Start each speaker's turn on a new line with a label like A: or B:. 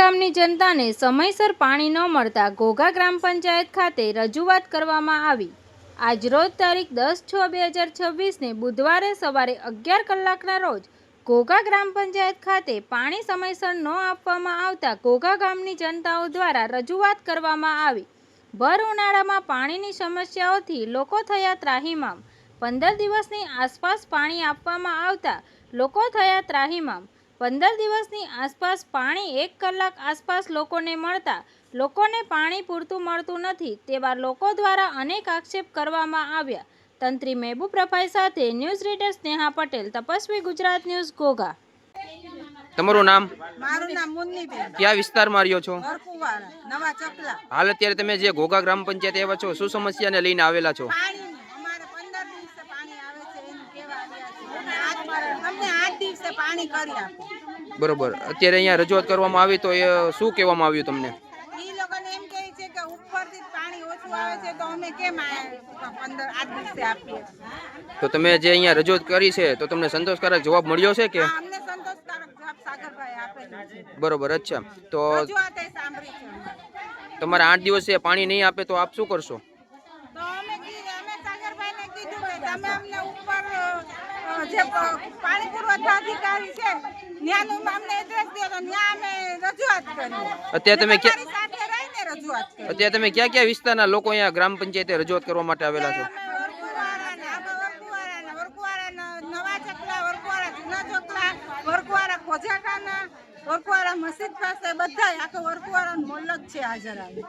A: ગામની જનતાને સમયસર પાણી ન મળતા ઘોઘા ગ્રામ પંચાયત ખાતે રજૂઆત કરવામાં આવી। આજરોજ તારીખ 10/6/2026ને બુધવારે સવારે 11 કલાકના રોજ ઘોઘા ગ્રામ પંચાયત ખાતે પાણી સમયસર ન આપવામાં આવતા ઘોઘા ગામની જનતાઓ દ્વારા રજૂઆત કરવામાં આવી। ભર ઉનાળામાં પાણીની સમસ્યાઓથી લોકો થયા ત્રાહિમામ। 15 દિવસની આસપાસ પાણી આપવામાં આવતા લોકો થયા ત્રાહિમામ। 15 દિવસની આસપાસ પાણી 1 કલાક આસપાસ લોકોને મળતા લોકોને પાણી પૂરતું મળતું નથી તેવા લોકો દ્વારા અનેક આક્ષેપ કરવામાં આવ્યા। તંત્રી મહેબૂબ રફાઈ સાથે news reader Sneha Patel, Tapasvi Gujarat news, Ghogha.
B: તમારું નામ?
C: મારું નામ મુન્નીબેન।
B: ક્યાં વિસ્તારમાં રહ્યો છો?
C: વરકુવાડા, નવા ચકલા।
B: હાલ અત્યારે તમે જે ઘોઘા ગ્રામ પંચાયત આવ્યા છો, શું સમસ્યાને લઈને આવેલા છો?
C: પાણીની અમારે 15 દિવસે પાણી આવે છે એનું કહેવા આવ્યા છે। અમને 8 દિવસે પાણી કરી આપો।
B: બરોબર, અત્યારે અહીંયા રજૂઆત કરવામાં આવી તો એ શું કહેવામાં આવ્યું તમને?
C: ઈ લોકોને એમ કહે છે કે ઉપરથી પાણી ઓછું આવે છે તો અમે કેમ 8 દિવસે આપીએ?
B: તો તમે જે અહીંયા રજૂઆત કરી છે તો તમને સંતોષકારક જવાબ મળ્યો છે કે?
C: અમને સંતોષકારક જવાબ સાગરભાઈ આપેલો છે।
B: બરોબર, અચ્છા। તો
C: રજૂઆત એ સાંભળી છે।
B: તમારે 8 દિવસે પાણી નહીં આપે તો આપ શું કરશો?
C: તો અમે સાગરભાઈને કીધું કે તમે અમને ઉપર જે પાણી પુરવઠા અધિકારી છે ત્યાંનું અમને એડ્રેસ દો તો ત્યાં અમે રજૂઆત કરીએ।
B: અત્યારે તમે
C: તમારી સાથે રહીને રજૂઆત કરીએ।
B: અત્યારે તમે ક્યાં ક્યાં વિસ્તારના લોકો અહીંયા ગ્રામ પંચાયતે રજૂઆત કરવા માટે આવેલા છો?
C: વરકુવાડા, નવા ચકલા, વરકુવાડા, જૂના ચકલા, વરકુવાડા, ખોજાખાના, વરકુવાડા મસ્જિદ પાસે બધા આખો વરકુવાડા મોલ જ છે હાજર આવી।